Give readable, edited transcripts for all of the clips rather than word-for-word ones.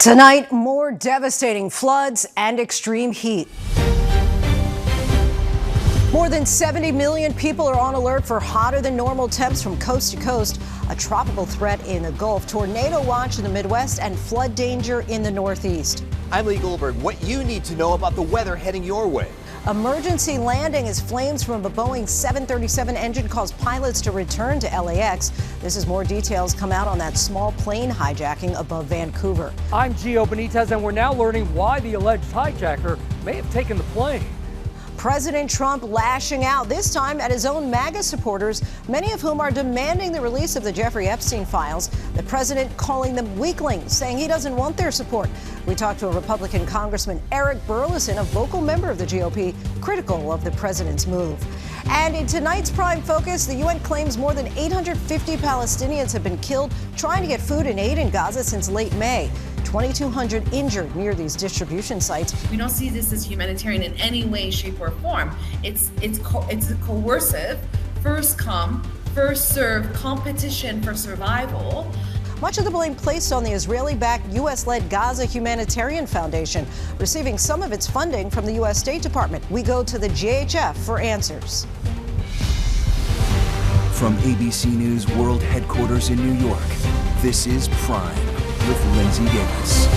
Tonight, more devastating floods and extreme heat. More than 70 million people are on alert for hotter than normal temps from coast to coast, a tropical threat in the Gulf, tornado watch in the Midwest, and flood danger in the Northeast. I'm Lee Goldberg. What you need to know about the weather heading your way. Emergency landing as flames from a Boeing 737 engine caused pilots to return to LAX. This is more details come out on that small plane hijacking above Vancouver. I'm Gio Benitez, and we're now learning why the alleged hijacker may have taken the plane. President Trump lashing out, this time at his own MAGA supporters, many of whom are demanding the release of the Jeffrey Epstein files. The president calling them weaklings, saying he doesn't want their support. We talked to a Republican Congressman, Eric Burlison, a vocal member of the GOP, critical of the president's move. And in tonight's Prime Focus, the UN claims more than 850 Palestinians have been killed trying to get food and aid in Gaza since late May. 2,200 injured near these distribution sites. We don't see this as humanitarian in any way, shape, or form. It's a coercive, first come, first serve competition for survival. Much of the blame placed on the Israeli-backed U.S.-led Gaza Humanitarian Foundation, receiving some of its funding from the U.S. State Department. We go to the GHF for answers. From ABC News World Headquarters in New York, this is Prime with Linsey Davis.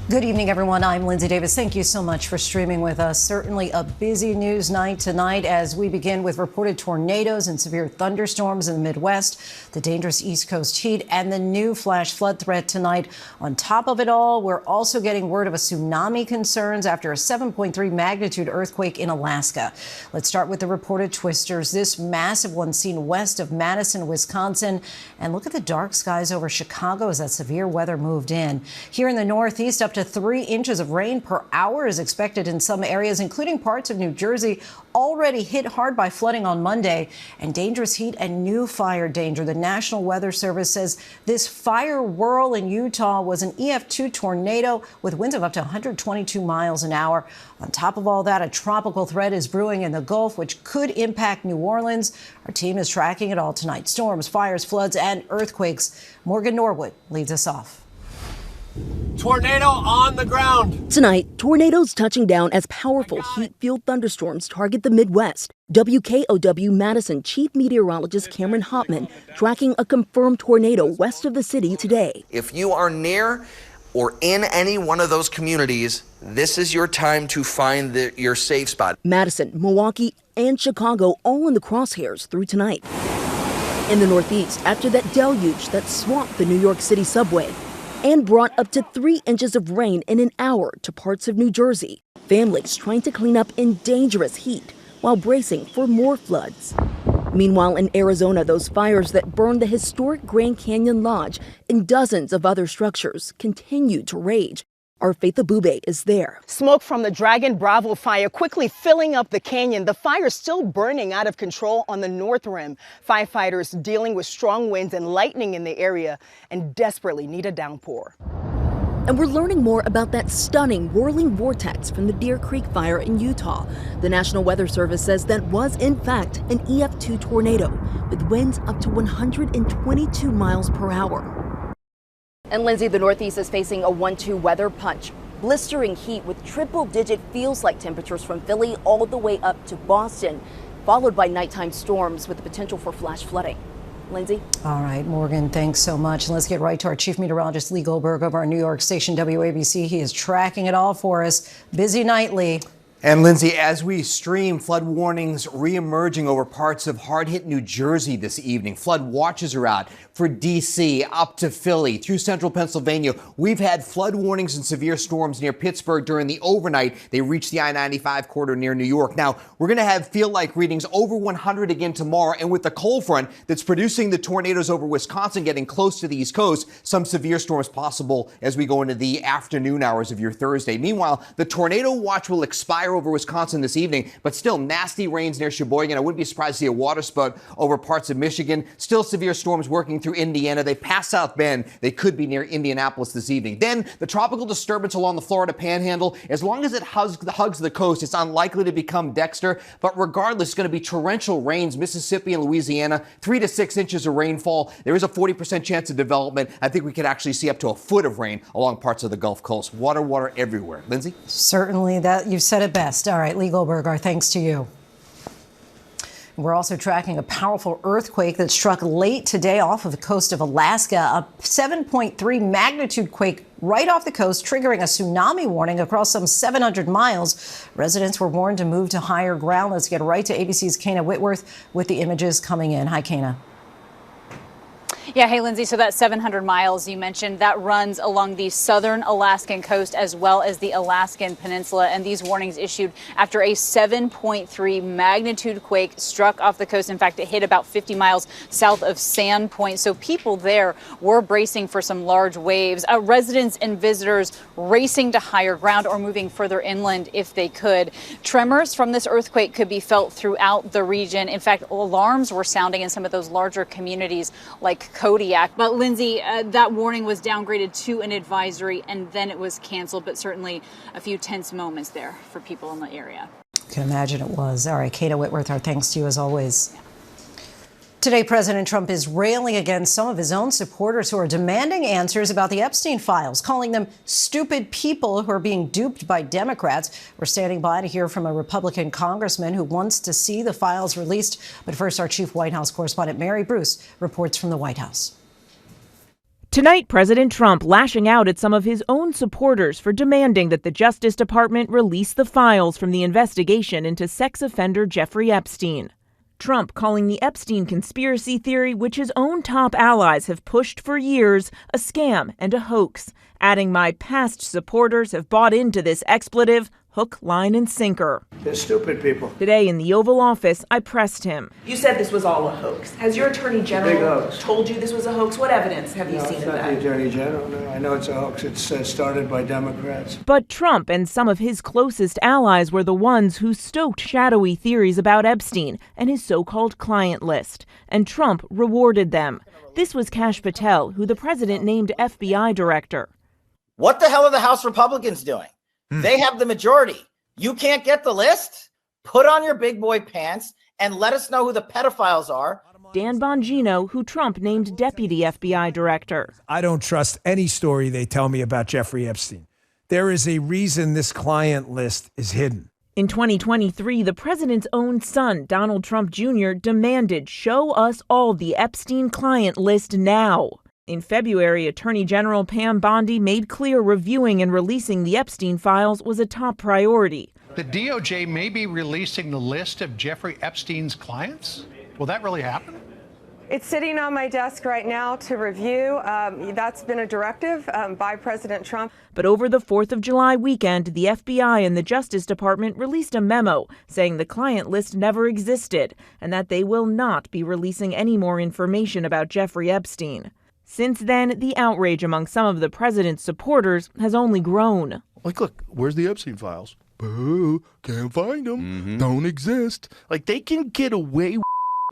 Good evening, everyone. I'm Linsey Davis. Thank you so much for streaming with us. Certainly a busy news night tonight as we begin with reported tornadoes and severe thunderstorms in the Midwest, the dangerous East Coast heat, and the new flash flood threat tonight. On top of it all, we're also getting word of a tsunami concerns after a 7.3 magnitude earthquake in Alaska. Let's start with the reported twisters. This massive one seen west of Madison, Wisconsin. And look at the dark skies over Chicago as that severe weather moved in. Here in the Northeast, up to 3 inches of rain per hour is expected in some areas, including parts of New Jersey, already hit hard by flooding on Monday, and dangerous heat and new fire danger. The National Weather Service says this fire whirl in Utah was an EF2 tornado with winds of up to 122 miles an hour. On top of all that, a tropical threat is brewing in the Gulf, which could impact New Orleans. Our team is tracking it all tonight. Storms, fires, floods, and earthquakes. Morgan Norwood leads us off. Tornado on the ground. Tonight, tornadoes touching down as powerful heat-fueled thunderstorms target the Midwest. WKOW Madison Chief Meteorologist Cameron Hopman tracking a confirmed tornado west of the city today. If you are near or in any one of those communities, this is your time to find your safe spot. Madison, Milwaukee, and Chicago all in the crosshairs through tonight. In the Northeast, after that deluge that swamped the New York City subway and brought up to 3 inches of rain in an hour to parts of New Jersey. Families trying to clean up in dangerous heat while bracing for more floods. Meanwhile, in Arizona, those fires that burned the historic Grand Canyon Lodge and dozens of other structures continue to rage. Our Faith Abube is there. Smoke from the Dragon Bravo fire quickly filling up the canyon. The fire still burning out of control on the North Rim. Firefighters dealing with strong winds and lightning in the area and desperately need a downpour. And we're learning more about that stunning whirling vortex from the Deer Creek fire in Utah. The National Weather Service says that was, in fact, an EF2 tornado with winds up to 122 miles per hour. And Lindsay, the Northeast is facing a 1-2 weather punch. Blistering heat with triple-digit feels-like temperatures from Philly all the way up to Boston, followed by nighttime storms with the potential for flash flooding. Lindsay? All right, Morgan, thanks so much. And let's get right to our chief meteorologist, Lee Goldberg, over our New York station, WABC. He is tracking it all for us. Busy night, Lee. And Lindsay, as we stream, flood warnings re-emerging over parts of hard-hit New Jersey this evening. Flood watches are out for D.C., up to Philly, through central Pennsylvania. We've had flood warnings and severe storms near Pittsburgh during the overnight. They reached the I-95 corridor near New York. Now, we're going to have feel-like readings over 100 again tomorrow. And with the cold front that's producing the tornadoes over Wisconsin getting close to the East Coast, some severe storms possible as we go into the afternoon hours of your Thursday. Meanwhile, the tornado watch will expire fire over Wisconsin this evening, but still nasty rains near Sheboygan. I wouldn't be surprised to see a water spout over parts of Michigan. Still severe storms working through Indiana. They pass South Bend. They could be near Indianapolis this evening. Then the tropical disturbance along the Florida Panhandle. As long as it hugs the coast, it's unlikely to become Dexter. But regardless, it's going to be torrential rains, Mississippi and Louisiana, 3 to 6 inches of rainfall. There is a 40% chance of development. I think we could actually see up to a foot of rain along parts of the Gulf Coast. Water everywhere. Lindsay? Certainly, that you've said it best. All right, Lee Goldberg, our thanks to you. We're also tracking a powerful earthquake that struck late today off of the coast of Alaska. A 7.3 magnitude quake right off the coast, triggering a tsunami warning across some 700 miles. Residents were warned to move to higher ground. Let's get right to ABC's Kana Whitworth with the images coming in. Hi, Kana. Yeah, hey, Lindsay, so that 700 miles you mentioned, that runs along the southern Alaskan coast as well as the Alaskan Peninsula. And these warnings issued after a 7.3 magnitude quake struck off the coast. In fact, it hit about 50 miles south of Sandpoint. So people there were bracing for some large waves. Residents and visitors racing to higher ground or moving further inland if they could. Tremors from this earthquake could be felt throughout the region. In fact, alarms were sounding in some of those larger communities like Kodiak. But Lindsay, that warning was downgraded to an advisory and then it was canceled, but certainly a few tense moments there for people in the area. I can imagine it was. All right, Kana Whitworth, our thanks to you as always. Today, President Trump is railing against some of his own supporters who are demanding answers about the Epstein files, calling them stupid people who are being duped by Democrats. We're standing by to hear from a Republican congressman who wants to see the files released. But first, our chief White House correspondent, Mary Bruce, reports from the White House. Tonight, President Trump lashing out at some of his own supporters for demanding that the Justice Department release the files from the investigation into sex offender Jeffrey Epstein. Trump calling the Epstein conspiracy theory, which his own top allies have pushed for years, a scam and a hoax, adding my past supporters have bought into this expletive, hook, line, and sinker. They're stupid people. Today in the Oval Office, I pressed him. You said this was all a hoax. Has your Attorney General told you this was a hoax? What evidence have you seen of that? No, it's not the Attorney General. No, I know it's a hoax. It's started by Democrats. But Trump and some of his closest allies were the ones who stoked shadowy theories about Epstein and his so-called client list. And Trump rewarded them. This was Kash Patel, who the president named FBI director. What the hell are the House Republicans doing? They have the majority. You can't get the list? Put on your big boy pants and let us know who the pedophiles are. Dan Bongino, who Trump named deputy FBI director. I don't trust any story they tell me about Jeffrey Epstein. There is a reason this client list is hidden. In 2023, the president's own son, Donald Trump Jr., demanded, show us all the Epstein client list now. In February, Attorney General Pam Bondi made clear reviewing and releasing the Epstein files was a top priority. The DOJ may be releasing the list of Jeffrey Epstein's clients? Will that really happen? It's sitting on my desk right now to review. That's been a directive by President Trump. But over the 4th of July weekend, the FBI and the Justice Department released a memo saying the client list never existed and that they will not be releasing any more information about Jeffrey Epstein. Since then, the outrage among some of the president's supporters has only grown. Like, look, where's the Epstein files? Boo, can't find them. Don't exist. Like, they can get away with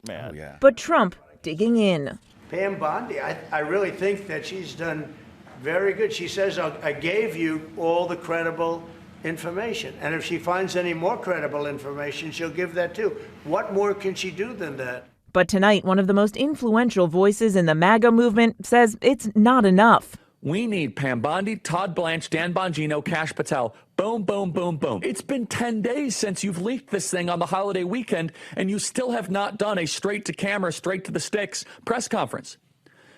man. Oh, yeah. But Trump digging in. Pam Bondi, I really think that she's done very good. She says, I gave you all the credible information. And if she finds any more credible information, she'll give that too. What more can she do than that? But tonight, one of the most influential voices in the MAGA movement says it's not enough. We need Pam Bondi, Todd Blanche, Dan Bongino, Kash Patel. Boom, boom, boom, boom. It's been 10 days since you've leaked this thing on the holiday weekend, and you still have not done a straight-to-camera, straight-to-the-sticks press conference.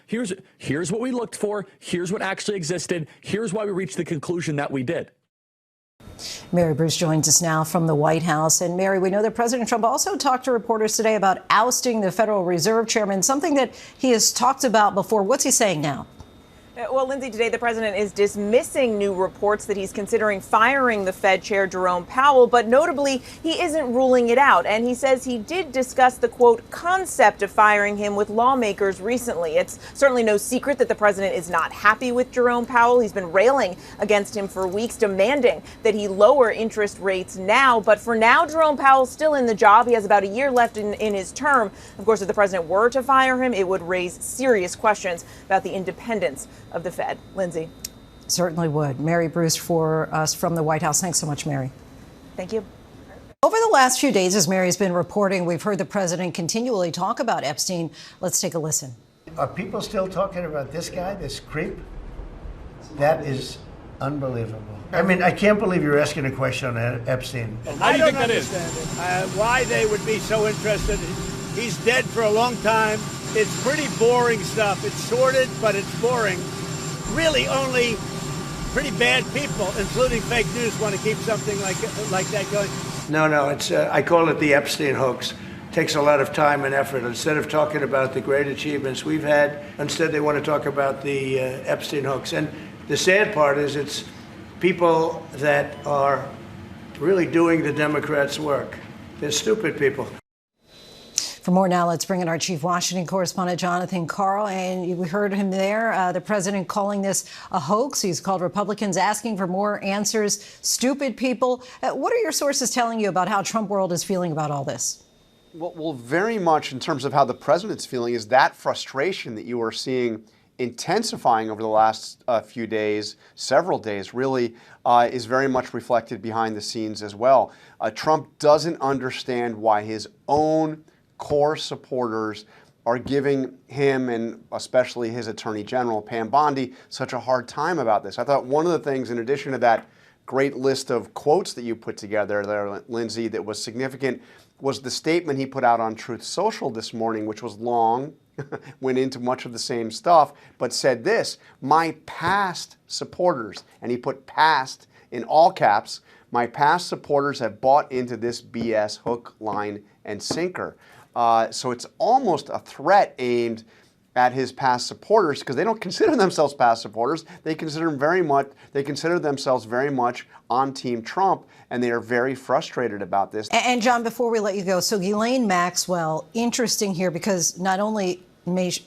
Here's what we looked for. Here's what actually existed. Here's why we reached the conclusion that we did. Mary Bruce joins us now from the White House. And Mary, we know that President Trump also talked to reporters today about ousting the Federal Reserve Chairman, something that he has talked about before. What's he saying now? Well, Linsey, today the president is dismissing new reports that he's considering firing the Fed chair Jerome Powell, but notably he isn't ruling it out. And he says he did discuss the, quote, concept of firing him with lawmakers recently. It's certainly no secret that the president is not happy with Jerome Powell. He's been railing against him for weeks, demanding that he lower interest rates now. But for now, Jerome Powell's still in the job. He has about a year left in his term. Of course, if the president were to fire him, it would raise serious questions about the independence of the Fed. Linsey. Certainly would. Mary Bruce for us from the White House. Thanks so much, Mary. Thank you. Over the last few days, as Mary's been reporting, we've heard the president continually talk about Epstein. Let's take a listen. Are people still talking about this guy, this creep? That is unbelievable. I mean, I can't believe you're asking a question on Epstein. I don't understand why they would be so interested. He's dead for a long time. It's pretty boring stuff. It's sordid, but it's boring. Really, only pretty bad people, including fake news, want to keep something like that going. No, it's I call it the Epstein hoax. It takes a lot of time and effort. Instead of talking about the great achievements we've had, instead they want to talk about the Epstein hoax. And the sad part is it's people that are really doing the Democrats' work. They're stupid people. For more now, let's bring in our chief Washington correspondent, Jonathan Karl. And we heard him there, the president calling this a hoax. He's called Republicans asking for more answers, stupid people. What are your sources telling you about how Trump world is feeling about all this? Well, very much in terms of how the president's feeling is that frustration that you are seeing intensifying over the last few days, several days really, is very much reflected behind the scenes as well. Trump doesn't understand why his own core supporters are giving him and especially his Attorney General, Pam Bondi, such a hard time about this. I thought one of the things, in addition to that great list of quotes that you put together there, Linsey, that was significant, was the statement he put out on Truth Social this morning, which was long, went into much of the same stuff, but said this: my past supporters, and he put past in all caps, my past supporters have bought into this BS hook, line, and sinker. So it's almost a threat aimed at his past supporters, because they don't consider themselves past supporters. They consider themselves very much on Team Trump, and they are very frustrated about this. And John, before we let you go, so Ghislaine Maxwell, interesting here, because not only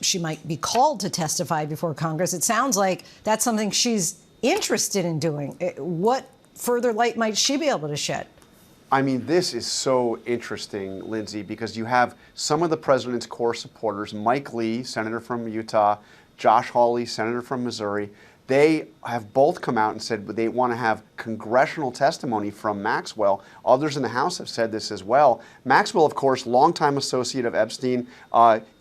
she might be called to testify before Congress, it sounds like that's something she's interested in doing. What further light might she be able to shed? I mean, this is so interesting, Linsey, because you have some of the president's core supporters, Mike Lee, senator from Utah, Josh Hawley, senator from Missouri. They have both come out and said they want to have congressional testimony from Maxwell. Others in the House have said this as well. Maxwell, of course, longtime associate of Epstein,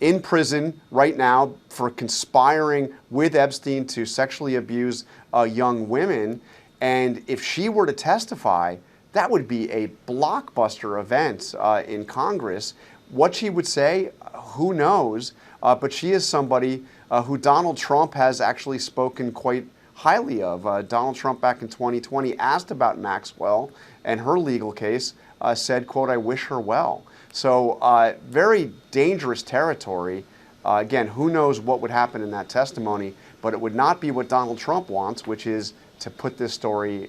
in prison right now for conspiring with Epstein to sexually abuse young women. And if she were to testify, that would be a blockbuster event in Congress. What she would say, who knows? But she is somebody who Donald Trump has actually spoken quite highly of. Donald Trump back in 2020 asked about Maxwell and her legal case, said, quote, I wish her well. So very dangerous territory. Again, who knows what would happen in that testimony, but it would not be what Donald Trump wants, which is to put this story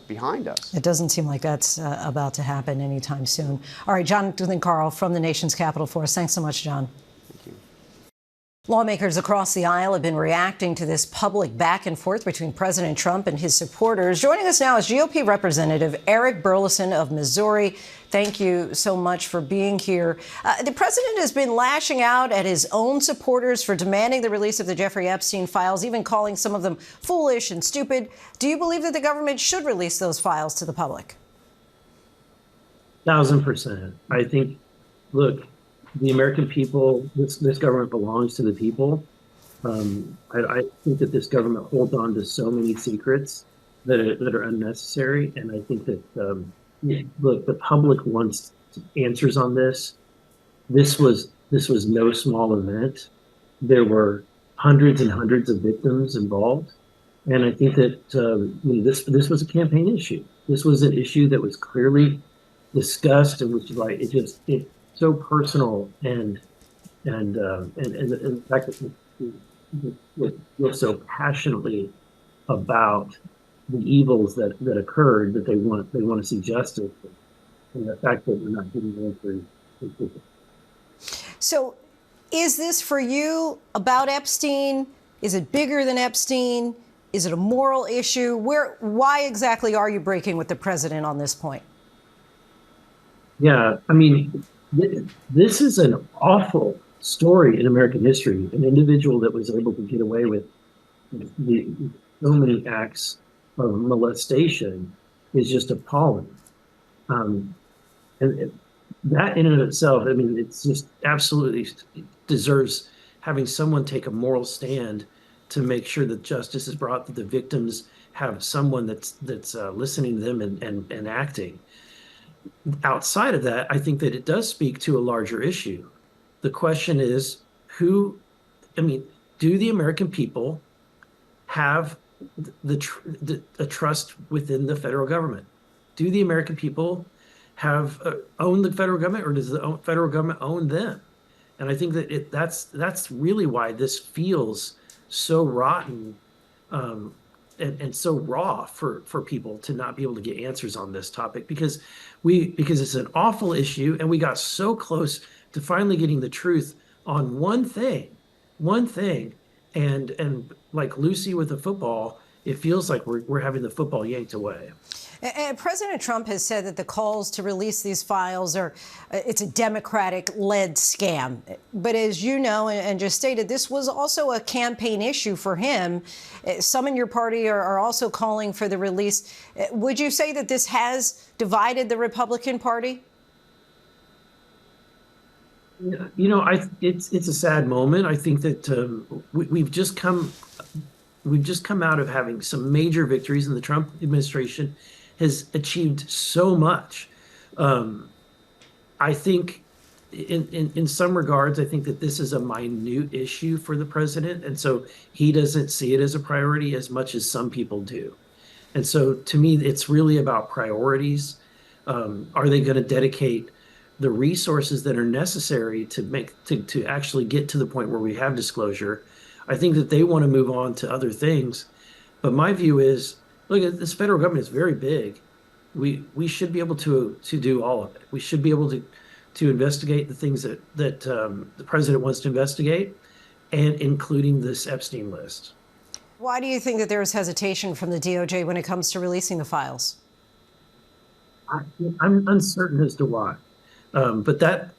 behind us. It doesn't seem like that's about to happen anytime soon. All right, Jonathan Karl from the nation's capital for us. Thanks so much, John. Thank you. Lawmakers across the aisle have been reacting to this public back and forth between President Trump and his supporters. Joining us now is GOP Representative Eric Burleson of Missouri. Thank you so much for being here. The president has been lashing out at his own supporters for demanding the release of the Jeffrey Epstein files, even calling some of them foolish and stupid. Do you believe that the government should release those files to the public? 1,000%. I think, look, the American people, this government belongs to the people. I think that this government holds on to so many secrets that are unnecessary, and I think that look, the public wants answers on this. This was no small event. There were hundreds and hundreds of victims involved, and I think that this was a campaign issue. This was an issue that was clearly discussed, and which like it's so personal, and the fact that feel so passionately about the evils that occurred that they want to see justice, and the fact that we're not getting answers. So, is this for you about Epstein? Is it bigger than Epstein? Is it a moral issue? Why exactly are you breaking with the president on this point? Yeah, I mean, this is an awful story in American history. An individual that was able to get away with so many acts of molestation is just appalling. And that in and of itself, I mean, it's just absolutely deserves having someone take a moral stand to make sure that justice is brought, that the victims have someone that's listening to them and acting. Outside of that, I think that it does speak to a larger issue. The question is, do the American people have a trust within the federal government? Do the American people own the federal government, or does the federal government own them? And I think that that's really why this feels so rotten and so raw for people to not be able to get answers on this topic, because it's an awful issue, and we got so close to finally getting the truth on one thing, and like Lucy with the football, it feels like we're having the football yanked away. And President Trump has said that the calls to release these files it's a Democratic-led scam. But as you know, and just stated, this was also a campaign issue for him. Some in your party are also calling for the release. Would you say that this has divided the Republican Party? You know, it's a sad moment. I think that we've just come out of having some major victories, and the Trump administration has achieved so much. I think in some regards, I think that this is a minute issue for the president. And so he doesn't see it as a priority as much as some people do. And so to me, it's really about priorities. Are they going to dedicate the resources that are necessary to actually get to the point where we have disclosure? I think that they want to move on to other things. But my view is, look, this federal government is very big. We should be able to do all of it. We should be able to investigate the things that the president wants to investigate, and including this Epstein list. Why do you think that there is hesitation from the DOJ when it comes to releasing the files? I'm uncertain as to why. But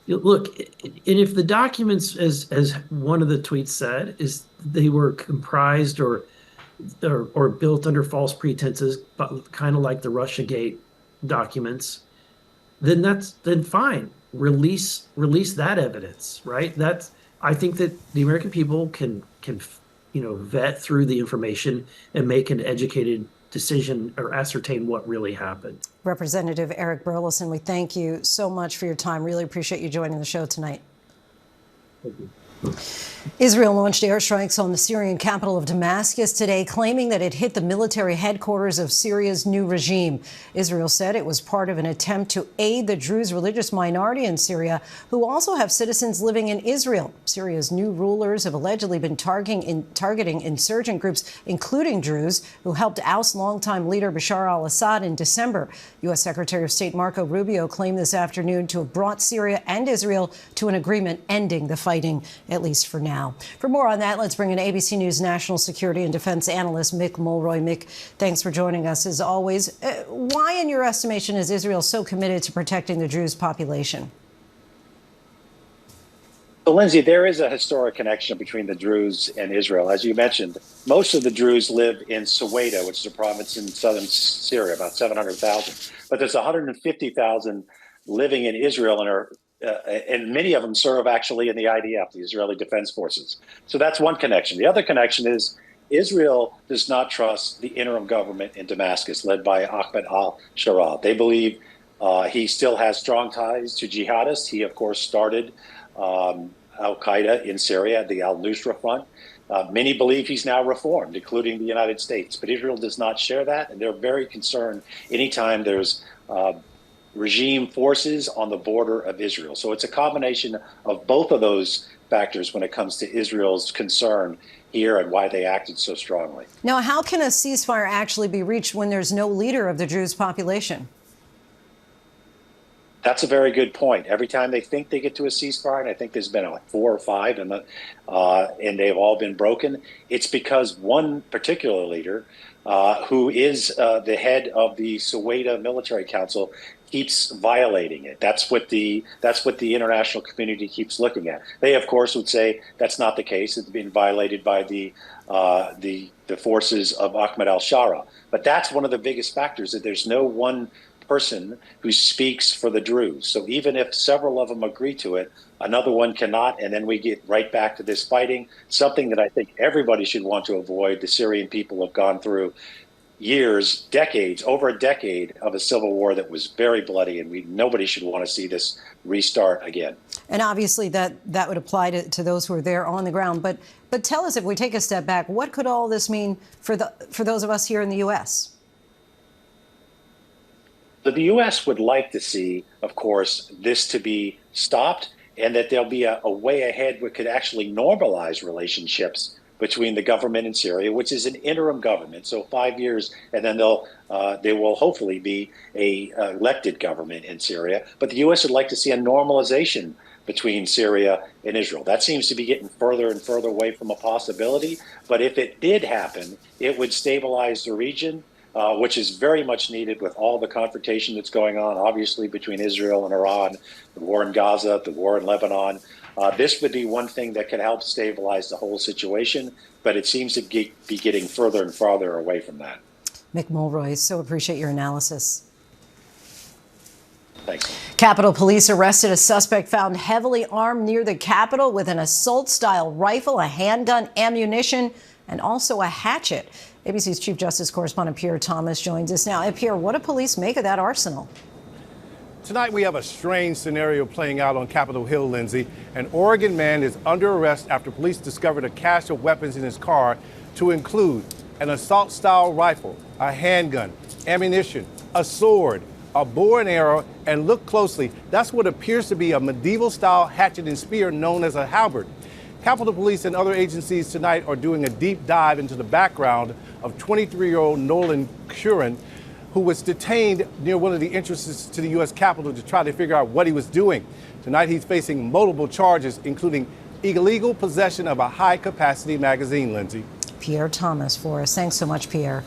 look, and if the documents, as one of the tweets said, is they were comprised or built under false pretenses, but kind of like the Russiagate documents, then fine. Release that evidence, right? I think that the American people can vet through the information and make an educated decision or ascertain what really happened. Representative Eric Burleson, we thank you so much for your time. Really appreciate you joining the show tonight. Thank you. Israel launched airstrikes on the Syrian capital of Damascus today, claiming that it hit the military headquarters of Syria's new regime. Israel said it was part of an attempt to aid the Druze religious minority in Syria, who also have citizens living in Israel. Syria's new rulers have allegedly been targeting insurgent groups, including Druze, who helped oust longtime leader Bashar al-Assad in December. U.S. Secretary of State Marco Rubio claimed this afternoon to have brought Syria and Israel to an agreement ending the fighting, at least for now. For more on that, let's bring in ABC News national security and defense analyst Mick Mulroy. Mick, thanks for joining us as always. Why, in your estimation, is Israel so committed to protecting the Druze population? So, Lindsay, there is a historic connection between the Druze and Israel. As you mentioned, most of the Druze live in Soweto, which is a province in southern Syria, about 700,000. But there's 150,000 living in Israel and many of them serve actually in the IDF, the Israeli Defense Forces. So that's one connection. The other connection is Israel does not trust the interim government in Damascus, led by Ahmed al-Sharaa. They believe he still has strong ties to jihadists. He, of course, started al-Qaeda in Syria, the al-Nusra Front. Many believe he's now reformed, including the United States. But Israel does not share that, and they're very concerned anytime there's regime forces on the border of Israel. So it's a combination of both of those factors when it comes to Israel's concern here and why they acted so strongly. Now, how can a ceasefire actually be reached when there's no leader of the Druze population? That's a very good point. Every time they think they get to a ceasefire, and I think there's been like 4 or 5, and they've all been broken, it's because one particular leader, who is the head of the Soweto Military Council, keeps violating it. That's what the international community keeps looking at. They, of course, would say that's not the case. It's been violated by the forces of Ahmed al-Shara. But that's one of the biggest factors, that there's no one person who speaks for the Druze. So even if several of them agree to it, another one cannot, and then we get right back to this fighting, something that I think everybody should want to avoid. The Syrian people have gone through years, decades, over a decade of a civil war that was very bloody, and nobody should want to see this restart again. And obviously that would apply to those who are there on the ground. But tell us, if we take a step back, what could all this mean for those of us here in the U.S.? The U.S. would like to see, of course, this to be stopped, and that there'll be a way ahead which could actually normalize relationships between the government in Syria, which is an interim government, so 5 years, and then there will hopefully be a elected government in Syria. But the U.S. would like to see a normalization between Syria and Israel. That seems to be getting further and further away from a possibility. But if it did happen, it would stabilize the region, which is very much needed with all the confrontation that's going on, obviously, between Israel and Iran, the war in Gaza, the war in Lebanon. This would be one thing that could help stabilize the whole situation, but it seems to be getting further and farther away from that. Mick Mulroy, so appreciate your analysis. Thanks. Capitol Police arrested a suspect found heavily armed near the Capitol with an assault-style rifle, a handgun, ammunition, and also a hatchet. ABC's Chief Justice Correspondent Pierre Thomas joins us now. Pierre, what do police make of that arsenal? Tonight we have a strange scenario playing out on Capitol Hill, Lindsay. An Oregon man is under arrest after police discovered a cache of weapons in his car, to include an assault-style rifle, a handgun, ammunition, a sword, a bow and arrow, and look closely, that's what appears to be a medieval-style hatchet and spear known as a halberd. Capitol Police and other agencies tonight are doing a deep dive into the background of 23-year-old Nolan Curran, who was detained near one of the entrances to the U.S. Capitol to try to figure out what he was doing. Tonight he's facing multiple charges, including illegal possession of a high-capacity magazine, Lindsay. Pierre Thomas for us. Thanks so much, Pierre.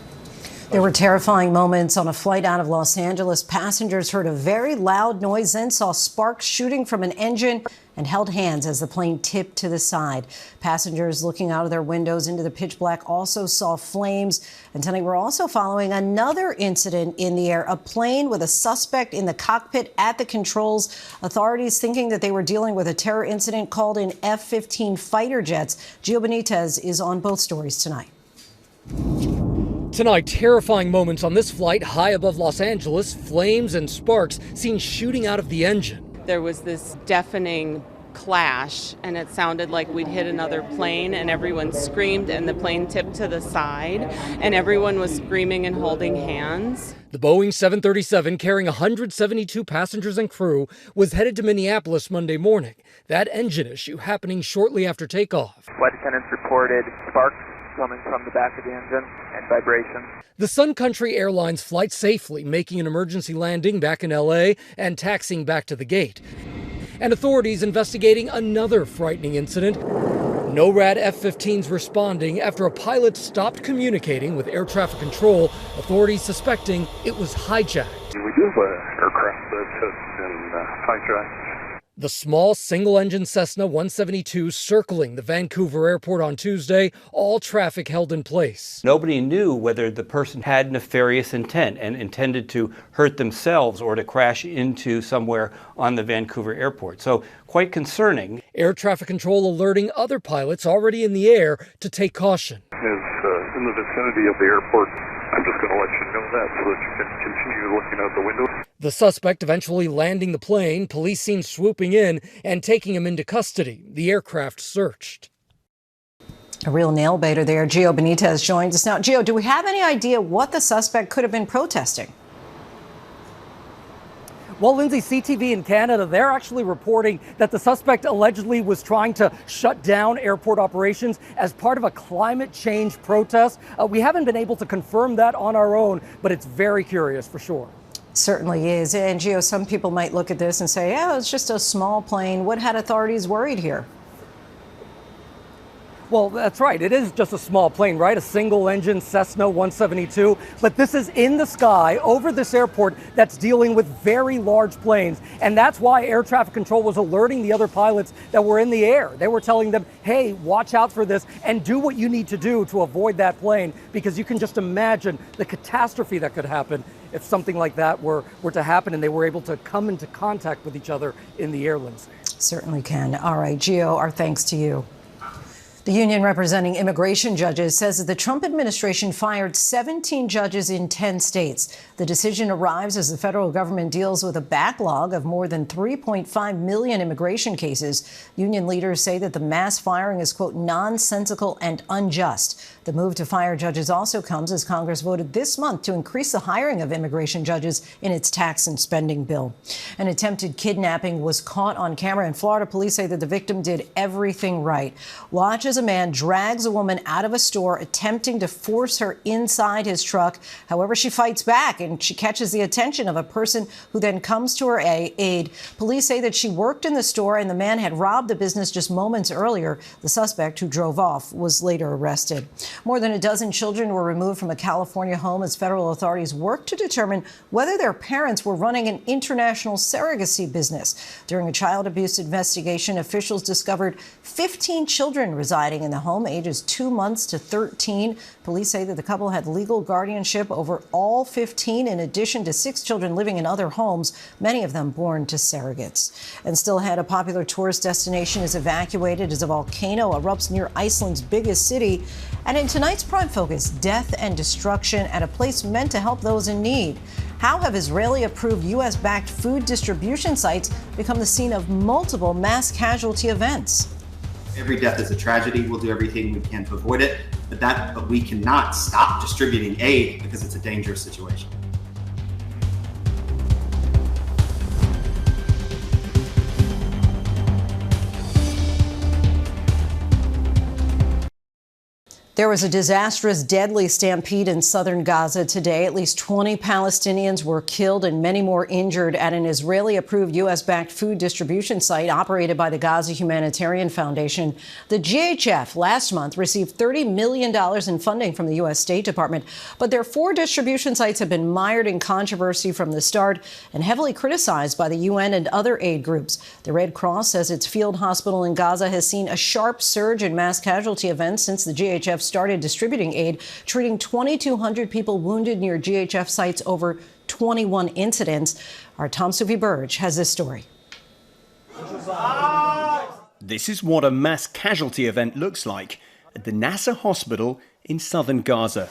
There were terrifying moments on a flight out of Los Angeles. Passengers heard a very loud noise, then saw sparks shooting from an engine and held hands as the plane tipped to the side. Passengers looking out of their windows into the pitch black also saw flames. And tonight we're also following another incident in the air, a plane with a suspect in the cockpit at the controls. Authorities thinking that they were dealing with a terror incident called in F-15 fighter jets. Gio Benitez is on both stories tonight. Tonight, terrifying moments on this flight high above Los Angeles, flames and sparks seen shooting out of the engine. There was this deafening clash, and it sounded like we'd hit another plane, and everyone screamed, and the plane tipped to the side, and everyone was screaming and holding hands. The Boeing 737, carrying 172 passengers and crew, was headed to Minneapolis Monday morning. That engine issue happening shortly after takeoff. Flight attendants reported sparks coming from the back of the engine and vibration. The Sun Country Airlines flight safely, making an emergency landing back in L.A. and taxiing back to the gate. And authorities investigating another frightening incident. NORAD F-15s responding after a pilot stopped communicating with air traffic control, authorities suspecting it was hijacked. We do have an aircraft that has been hijacked. The small single-engine Cessna 172 circling the Vancouver airport on Tuesday, all traffic held in place. Nobody knew whether the person had nefarious intent and intended to hurt themselves or to crash into somewhere on the Vancouver airport. So quite concerning. Air traffic control alerting other pilots already in the air to take caution. Is in the vicinity of the airport. I'm just going to let you know that so that you can continue looking out the window. The suspect eventually landing the plane, police seen swooping in and taking him into custody. The aircraft searched. A real nail biter there. Gio Benitez joins us now. Gio, do we have any idea what the suspect could have been protesting? Well, Linsey, CTV in Canada, they're actually reporting that the suspect allegedly was trying to shut down airport operations as part of a climate change protest. We haven't been able to confirm that on our own, but it's very curious for sure. Certainly is. And Gio, some people might look at this and say, yeah, it's just a small plane. What had authorities worried here? Well, that's right. It is just a small plane, right? A single engine Cessna 172. But this is in the sky over this airport that's dealing with very large planes. And that's why air traffic control was alerting the other pilots that were in the air. They were telling them, hey, watch out for this and do what you need to do to avoid that plane, because you can just imagine the catastrophe that could happen if something like that were to happen and they were able to come into contact with each other in the air, Linsey. Certainly can. All right, Gio, our thanks to you. The union representing immigration judges says that the Trump administration fired 17 judges in 10 states. The decision arrives as the federal government deals with a backlog of more than 3.5 million immigration cases. Union leaders say that the mass firing is, quote, nonsensical and unjust. The move to fire judges also comes as Congress voted this month to increase the hiring of immigration judges in its tax and spending bill. An attempted kidnapping was caught on camera in Florida. Police say that the victim did everything right. Watch as a man drags a woman out of a store, attempting to force her inside his truck. However, she fights back and she catches the attention of a person who then comes to her aid. Police say that she worked in the store and the man had robbed the business just moments earlier. The suspect, who drove off, was later arrested. More than a dozen children were removed from a California home as federal authorities worked to determine whether their parents were running an international surrogacy business. During a child abuse investigation, officials discovered 15 children residing in the home, ages 2 months to 13. Police say that the couple had legal guardianship over all 15, in addition to 6 children living in other homes, many of them born to surrogates. And still ahead, a popular tourist destination is evacuated as a volcano erupts near Iceland's biggest city. And in tonight's Prime Focus, death and destruction at a place meant to help those in need. How have Israeli-approved U.S.-backed food distribution sites become the scene of multiple mass casualty events? Every death is a tragedy. We'll do everything we can to avoid it, but we cannot stop distributing aid because it's a dangerous situation. There was a disastrous, deadly stampede in southern Gaza today. At least 20 Palestinians were killed and many more injured at an Israeli-approved U.S.-backed food distribution site operated by the Gaza Humanitarian Foundation. The GHF last month received $30 million in funding from the U.S. State Department, but their 4 distribution sites have been mired in controversy from the start and heavily criticized by the UN and other aid groups. The Red Cross says its field hospital in Gaza has seen a sharp surge in mass casualty events since the GHF started distributing aid, treating 2,200 people wounded near GHF sites over 21 incidents. Our Tom Sufi Burge has this story. This is what a mass casualty event looks like at the Nasser hospital in southern Gaza.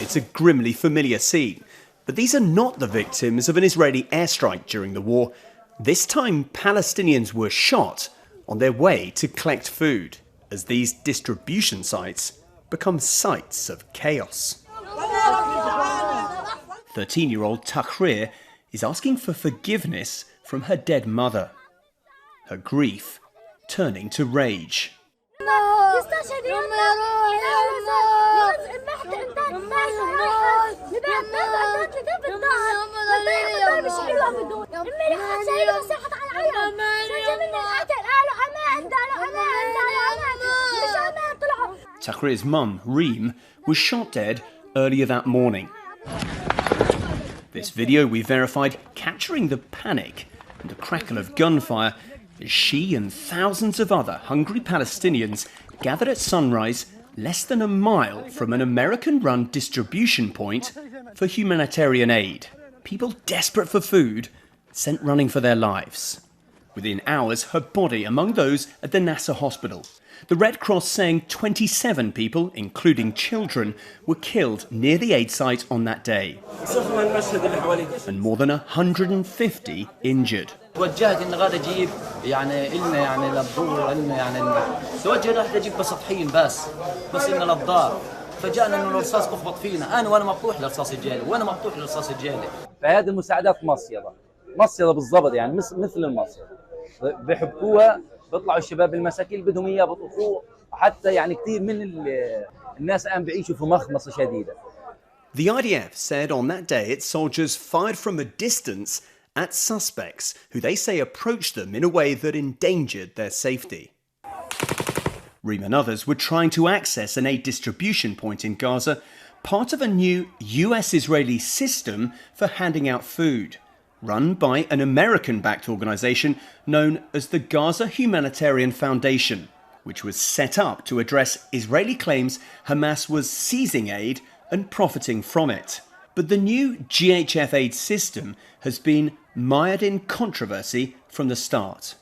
It's a grimly familiar scene, but these are not the victims of an Israeli airstrike during the war. This time, Palestinians were shot on their way to collect food, as these distribution sites become sites of chaos. 13-year-old Tahrir is asking for forgiveness from her dead mother, her grief turning to rage. Tahrir's mum, Reem, was shot dead earlier that morning. This video we verified capturing the panic and the crackle of gunfire as she and thousands of other hungry Palestinians gathered at sunrise less than a mile from an American-run distribution point for humanitarian aid. People desperate for food, sent running for their lives. Within hours, her body among those at the Nasser hospital. The Red Cross saying 27 people, including children, were killed near the aid site on that day, and more than 150 injured. توجهت ان غادا اجيب لنا للدور توجه رحت اجيب بسطحين بس ان للدار فجأنا انه الرصاص بخبط فينا، انا وانا مفتوح للرصاص الجالي، وانا مفتوح للرصاص الجالي. فهذه المساعدات مصيدة بالضبط، يعني مثل المصيدة بحبوها، بيطلعوا الشباب المساكين بدهم اياه بطفوه، حتى يعني كثير من الناس الان بيعيشوا في مخمصة شديدة. The IDF said on that day its soldiers fired from a distance at suspects who they say approached them in a way that endangered their safety. Reem and others were trying to access an aid distribution point in Gaza, part of a new US-Israeli system for handing out food, run by an American-backed organisation known as the Gaza Humanitarian Foundation, which was set up to address Israeli claims Hamas was seizing aid and profiting from it. But the new GHF aid system has been mired in controversy from the start.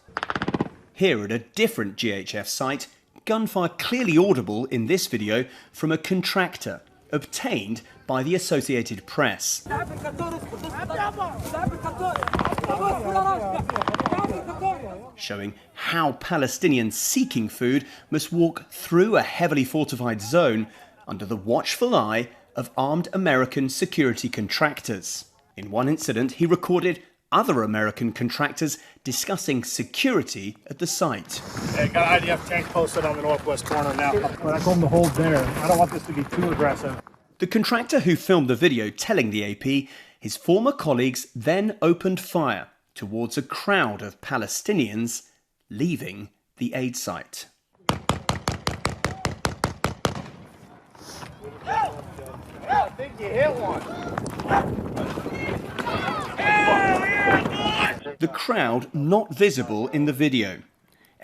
Here at a different GHF site, gunfire clearly audible in this video from a contractor obtained by the Associated Press. Showing how Palestinians seeking food must walk through a heavily fortified zone under the watchful eye of armed American security contractors. In one incident, he recorded other American contractors discussing security at the site. Hey, got an IDF tank posted on the northwest corner now. But I told them to hold there. I don't want this to be too aggressive. The contractor who filmed the video telling the AP his former colleagues then opened fire towards a crowd of Palestinians leaving the aid site. I think you hit one. The crowd not visible in the video.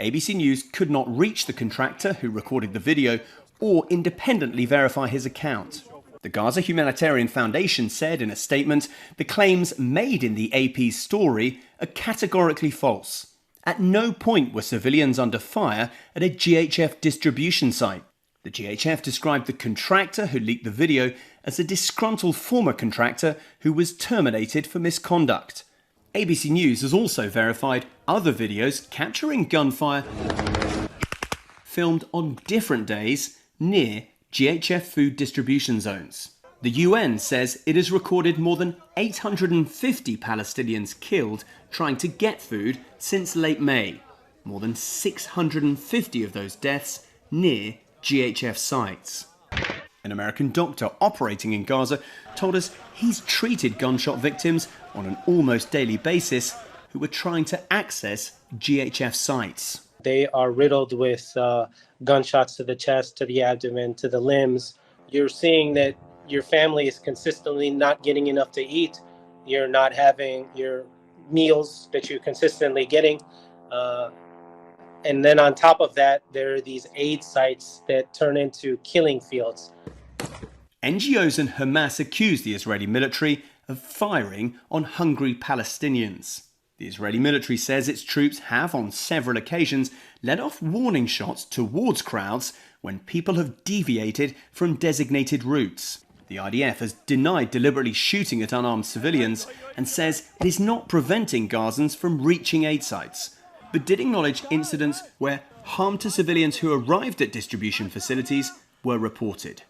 ABC News could not reach the contractor who recorded the video or independently verify his account. The Gaza Humanitarian Foundation said in a statement the claims made in the AP's story are categorically false. At no point were civilians under fire at a GHF distribution site. The GHF described the contractor who leaked the video as a disgruntled former contractor who was terminated for misconduct. ABC News has also verified other videos capturing gunfire filmed on different days near GHF food distribution zones. The UN says it has recorded more than 850 Palestinians killed trying to get food since late May. More than 650 of those deaths near GHF sites. An American doctor operating in Gaza told us he's treated gunshot victims on an almost daily basis who were trying to access GHF sites. They are riddled with gunshots to the chest, to the abdomen, to the limbs. You're seeing that your family is consistently not getting enough to eat. You're not having your meals that you're consistently getting. And then on top of that, there are these aid sites that turn into killing fields. NGOs and Hamas accuse the Israeli military of firing on hungry Palestinians. The Israeli military says its troops have, on several occasions, let off warning shots towards crowds when people have deviated from designated routes. The IDF has denied deliberately shooting at unarmed civilians and says it is not preventing Gazans from reaching aid sites, but did acknowledge incidents where harm to civilians who arrived at distribution facilities were reported.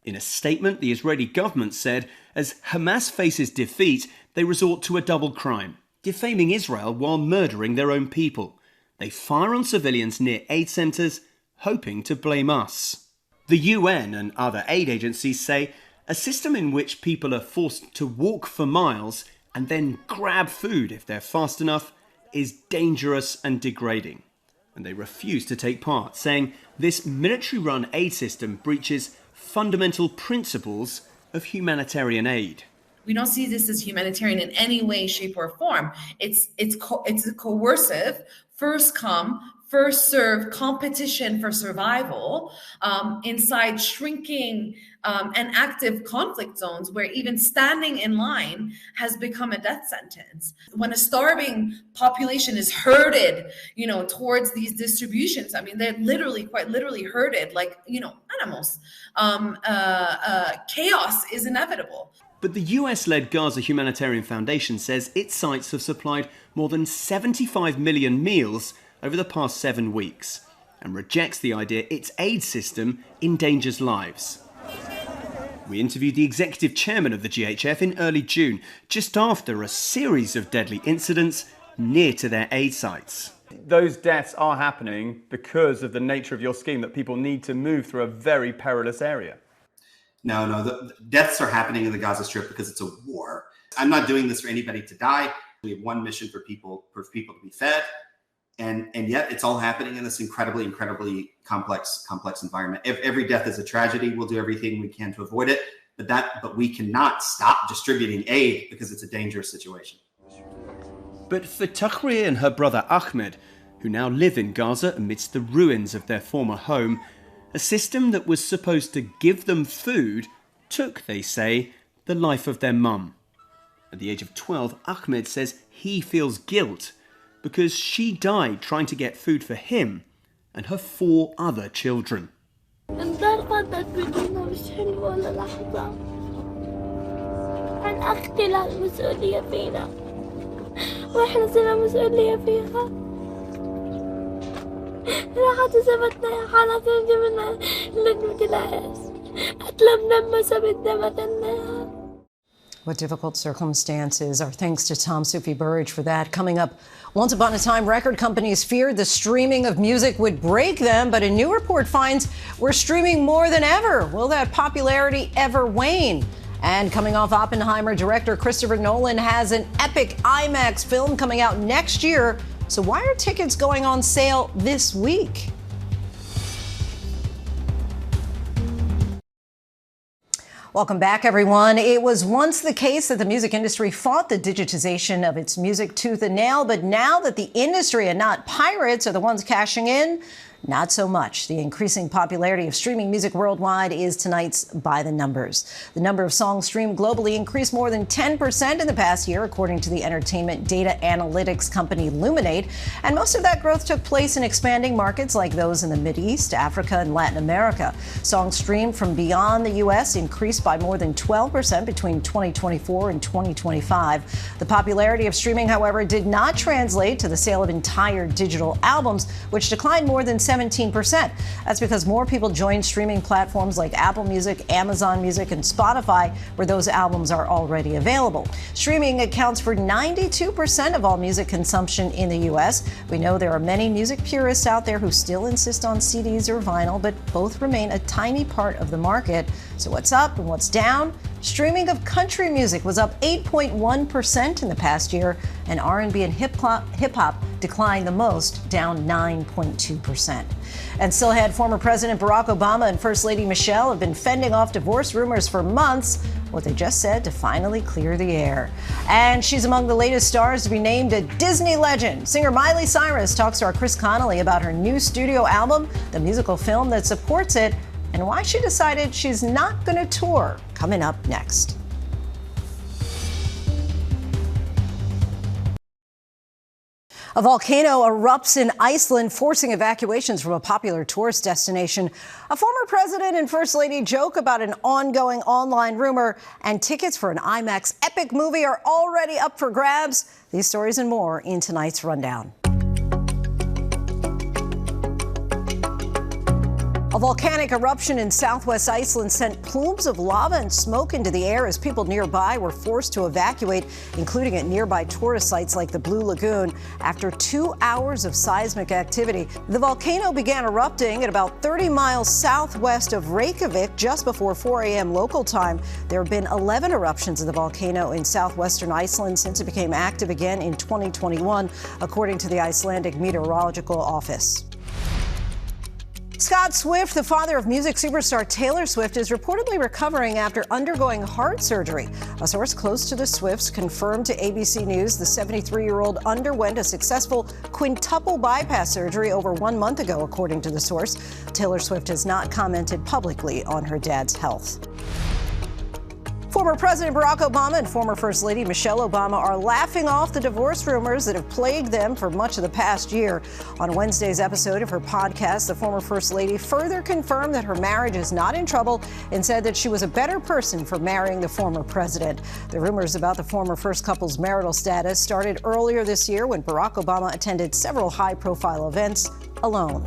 In a statement, the Israeli government said as Hamas faces defeat, they resort to a double crime, defaming Israel while murdering their own people. They fire on civilians near aid centres, hoping to blame us. The UN and other aid agencies say a system in which people are forced to walk for miles and then grab food if they're fast enough is dangerous and degrading. And they refuse to take part, saying this military-run aid system breaches fundamental principles of humanitarian aid. We don't see this as humanitarian in any way, shape, or form. It's a coercive, first come, first serve competition for survival inside shrinking and active conflict zones where even standing in line has become a death sentence. When a starving population is herded, towards these distributions, I mean, they're literally, quite literally herded like, animals. Chaos is inevitable. But the US-led Gaza Humanitarian Foundation says its sites have supplied more than 75 million meals over the past 7 weeks and rejects the idea its aid system endangers lives. We interviewed the executive chairman of the GHF in early June, just after a series of deadly incidents near to their aid sites. Those deaths are happening because of the nature of your scheme, that people need to move through a very perilous area. No, the deaths are happening in the Gaza Strip because it's a war. I'm not doing this for anybody to die. We have one mission for people to be fed. And yet it's all happening in this incredibly complex environment. If every death is a tragedy, we'll do everything we can to avoid it. But we cannot stop distributing aid because it's a dangerous situation. But for Tahrir and her brother Ahmed, who now live in Gaza amidst the ruins of their former home, a system that was supposed to give them food took, they say, the life of their mum. At the age of 12, Ahmed says he feels guilt because she died trying to get food for him and her 4 other children. What difficult circumstances. Our thanks to Tom Sufi Burridge for that. Coming up, once upon a time, record companies feared the streaming of music would break them, but a new report finds we're streaming more than ever. Will that popularity ever wane? And coming off Oppenheimer, director Christopher Nolan has an epic IMAX film coming out next year. So why are tickets going on sale this week? Welcome back, everyone. It was once the case that the music industry fought the digitization of its music tooth and nail, but now that the industry and not pirates are the ones cashing in, not so much. The increasing popularity of streaming music worldwide is tonight's By the Numbers. The number of songs streamed globally increased more than 10% in the past year, according to the entertainment data analytics company Luminate. And most of that growth took place in expanding markets like those in the Mideast, Africa, and Latin America. Songs streamed from beyond the U.S. increased by more than 12% between 2024 and 2025. The popularity of streaming, however, did not translate to the sale of entire digital albums, which declined more than 17%. That's because more people joined streaming platforms like Apple Music, Amazon Music, and Spotify, where those albums are already available. Streaming accounts for 92% of all music consumption in the U.S. We know there are many music purists out there who still insist on CDs or vinyl, but both remain a tiny part of the market. So what's up and what's down? Streaming of country music was up 8.1% in the past year, and R&B and hip-hop declined the most, down 9.2%. And still ahead, former President Barack Obama and First Lady Michelle have been fending off divorce rumors for months, what they just said to finally clear the air. And she's among the latest stars to be named a Disney legend. Singer Miley Cyrus talks to our Chris Connolly about her new studio album, the musical film that supports it, and why she decided she's not going to tour, coming up next. A volcano erupts in Iceland, forcing evacuations from a popular tourist destination. A former president and first lady joke about an ongoing online rumor, and tickets for an IMAX epic movie are already up for grabs. These stories and more in tonight's rundown. A volcanic eruption in southwest Iceland sent plumes of lava and smoke into the air as people nearby were forced to evacuate, including at nearby tourist sites like the Blue Lagoon, after 2 hours of seismic activity. The volcano began erupting at about 30 miles southwest of Reykjavik just before 4 a.m. local time. There have been 11 eruptions of the volcano in southwestern Iceland since it became active again in 2021, according to the Icelandic Meteorological Office. Scott Swift, the father of music superstar Taylor Swift, is reportedly recovering after undergoing heart surgery. A source close to the Swifts confirmed to ABC News the 73-year-old underwent a successful quintuple bypass surgery over 1 month ago, according to the source. Taylor Swift has not commented publicly on her dad's health. Former President Barack Obama and former First Lady Michelle Obama are laughing off the divorce rumors that have plagued them for much of the past year. On Wednesday's episode of her podcast, the former First Lady further confirmed that her marriage is not in trouble and said that she was a better person for marrying the former president. The rumors about the former first couple's marital status started earlier this year when Barack Obama attended several high-profile events alone.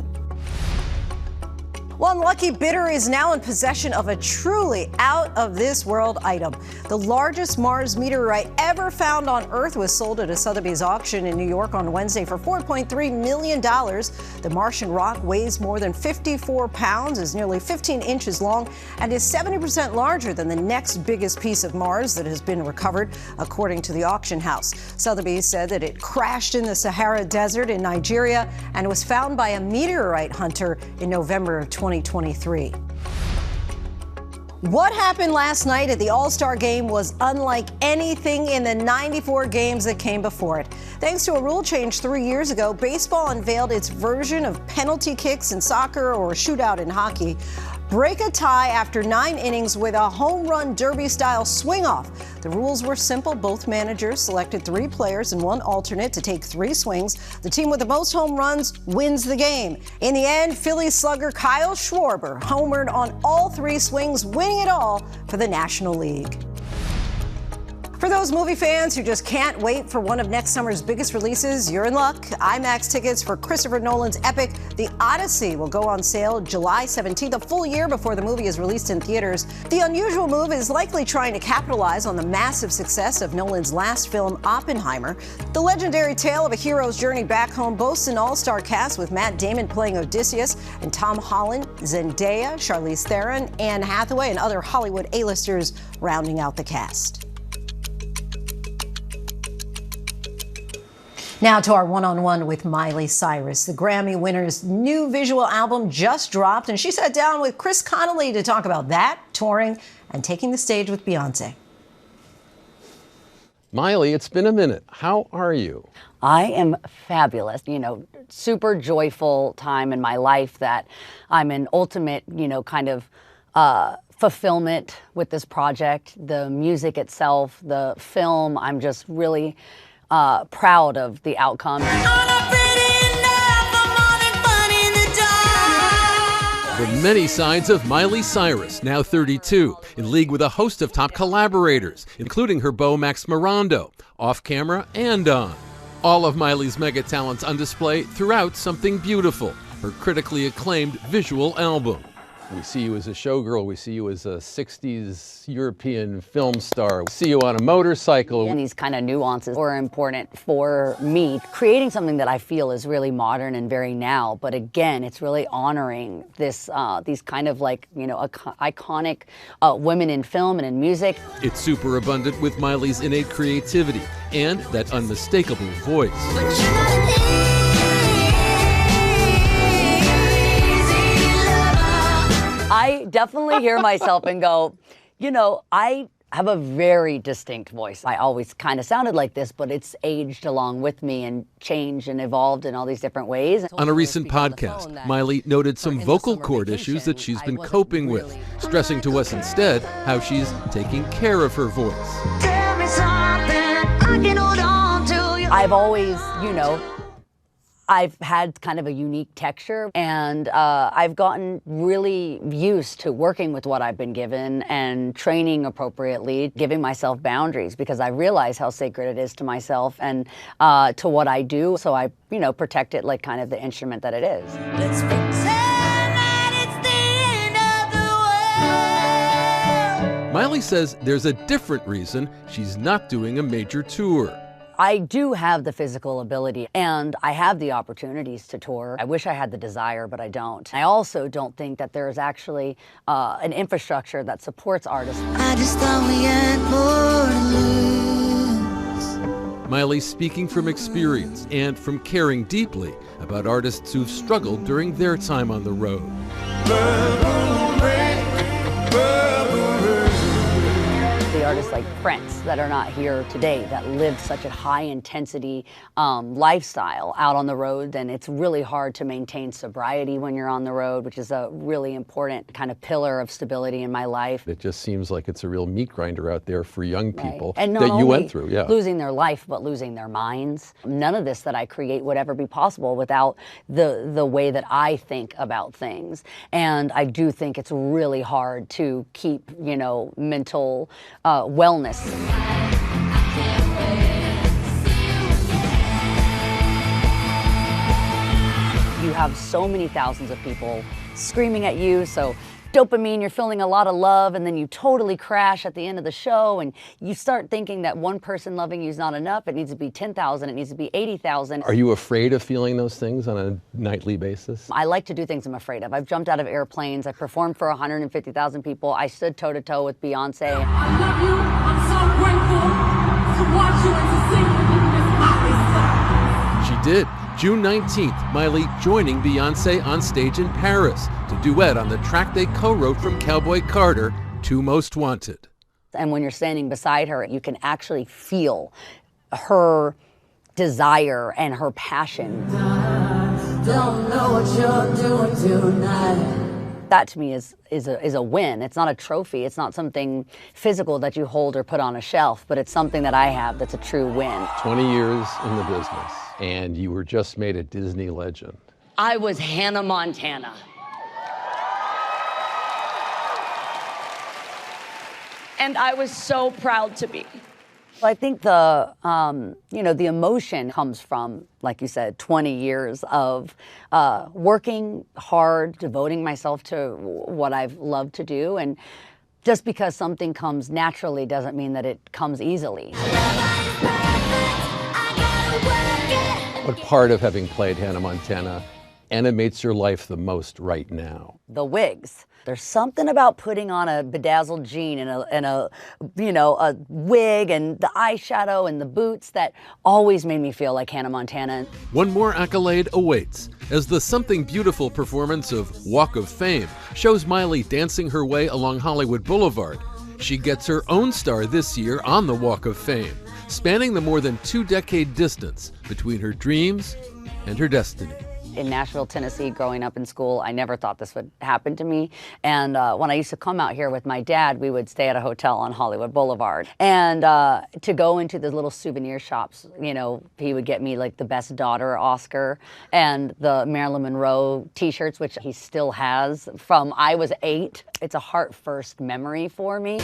One lucky bidder is now in possession of a truly out-of-this-world item. The largest Mars meteorite ever found on Earth was sold at a Sotheby's auction in New York on Wednesday for $4.3 million. The Martian rock weighs more than 54 pounds, is nearly 15 inches long, and is 70% larger than the next biggest piece of Mars that has been recovered, according to the auction house. Sotheby's said that it crashed in the Sahara Desert in Nigeria and was found by a meteorite hunter in November of 2023. What happened last night at the All-Star Game was unlike anything in the 94 games that came before it. Thanks to a rule change 3 years ago, baseball unveiled its version of penalty kicks in soccer or shootout in hockey. Break a tie after 9 innings with a home run derby-style swing-off. The rules were simple. Both managers selected 3 players and 1 alternate to take 3 swings. The team with the most home runs wins the game. In the end, Phillies slugger Kyle Schwarber homered on all 3 swings, winning it all for the National League. For those movie fans who just can't wait for one of next summer's biggest releases, you're in luck. IMAX tickets for Christopher Nolan's epic The Odyssey will go on sale July 17th, a full year before the movie is released in theaters. The unusual move is likely trying to capitalize on the massive success of Nolan's last film, Oppenheimer. The legendary tale of a hero's journey back home boasts an all-star cast with Matt Damon playing Odysseus and Tom Holland, Zendaya, Charlize Theron, Anne Hathaway, and other Hollywood A-listers rounding out the cast. Now to our one-on-one with Miley Cyrus. The Grammy winner's new visual album just dropped, and she sat down with Chris Connolly to talk about that, touring, and taking the stage with Beyonce. Miley, it's been a minute. How are you? I am fabulous. Super joyful time in my life that I'm in ultimate, kind of fulfillment with this project. The music itself, the film, I'm just really proud of the outcome. The many sides of Miley Cyrus, now 32, in league with a host of top collaborators, including her beau Max Morando, off camera and on. All of Miley's mega talents on display throughout Something Beautiful, her critically acclaimed visual album. We see you as a showgirl, we see you as a 60s European film star, we see you on a motorcycle. And these kind of nuances were important for me, creating something that I feel is really modern and very now, but again, it's really honoring this, these kind of iconic women in film and in music. It's super abundant with Miley's innate creativity and that unmistakable voice. I definitely hear myself and go, I have a very distinct voice. I always kind of sounded like this, but it's aged along with me and changed and evolved in all these different ways. On a recent podcast, Miley noted some vocal cord issues that she's been coping with, stressing to us instead how she's taking care of her voice. Tell me something I can hold on to. I've always, I've had kind of a unique texture, and I've gotten really used to working with what I've been given and training appropriately, giving myself boundaries, because I realize how sacred it is to myself and to what I do. So I, protect it like kind of the instrument that it is. Let's pretend that it's the end of the world. Miley says there's a different reason she's not doing a major tour. I do have the physical ability and I have the opportunities to tour. I wish I had the desire, but I don't. I also don't think that there's actually an infrastructure that supports artists. I just thought we had more to lose. Miley speaking from experience and from caring deeply about artists who've struggled during their time on the road. The artists like Prince that are not here today that live such a high intensity lifestyle out on the road, then it's really hard to maintain sobriety when you're on the road, which is a really important kind of pillar of stability in my life. It just seems like it's a real meat grinder out there for young people and that you went through. Yeah. Losing their life, but losing their minds. None of this that I create would ever be possible without the way that I think about things. And I do think it's really hard to keep, mental wellness. You have so many thousands of people screaming at you. So dopamine, you're feeling a lot of love, and then you totally crash at the end of the show, and you start thinking that one person loving you is not enough. It needs to be 10,000, it needs to be 80,000. Are you afraid of feeling those things on a nightly basis? I like to do things I'm afraid of. I've jumped out of airplanes. I performed for 150,000 people. I stood toe-to-toe with Beyonce. I love you. I'm so grateful to watch you and to sing with you this Miley. She did. June 19th, Miley joining Beyonce on stage in Paris to duet on the track they co-wrote from Cowboy Carter, Two Most Wanted. And when you're standing beside her, you can actually feel her desire and her passion. Don't know what you're doing tonight. That to me is a win. It's not a trophy. It's not something physical that you hold or put on a shelf, but it's something that I have that's a true win. 20 years in the business, and you were just made a Disney legend. I was Hannah Montana. And I was so proud to be. I think the the emotion comes from, like you said, 20 years of working hard, devoting myself to what I've loved to do, and just because something comes naturally doesn't mean that it comes easily. What part of having played Hannah Montana animates your life the most right now? The wigs. There's something about putting on a bedazzled jean and a wig and the eyeshadow and the boots that always made me feel like Hannah Montana. One more accolade awaits as the Something Beautiful performance of Walk of Fame shows Miley dancing her way along Hollywood Boulevard. She gets her own star this year on the Walk of Fame, spanning the more than 2-decade distance between her dreams and her destiny. In Nashville, Tennessee, growing up in school, I never thought this would happen to me. And when I used to come out here with my dad, we would stay at a hotel on Hollywood Boulevard. And to go into the little souvenir shops, he would get me like the Best Daughter Oscar and the Marilyn Monroe t-shirts, which he still has from I was 8. It's a heart-first memory for me.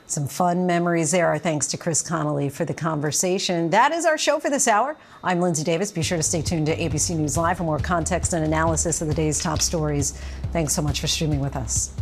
Some fun memories there. Our thanks to Chris Connolly for the conversation. That is our show for this hour. I'm Linsey Davis. Be sure to stay tuned to ABC News Live for more context and analysis of the day's top stories. Thanks so much for streaming with us.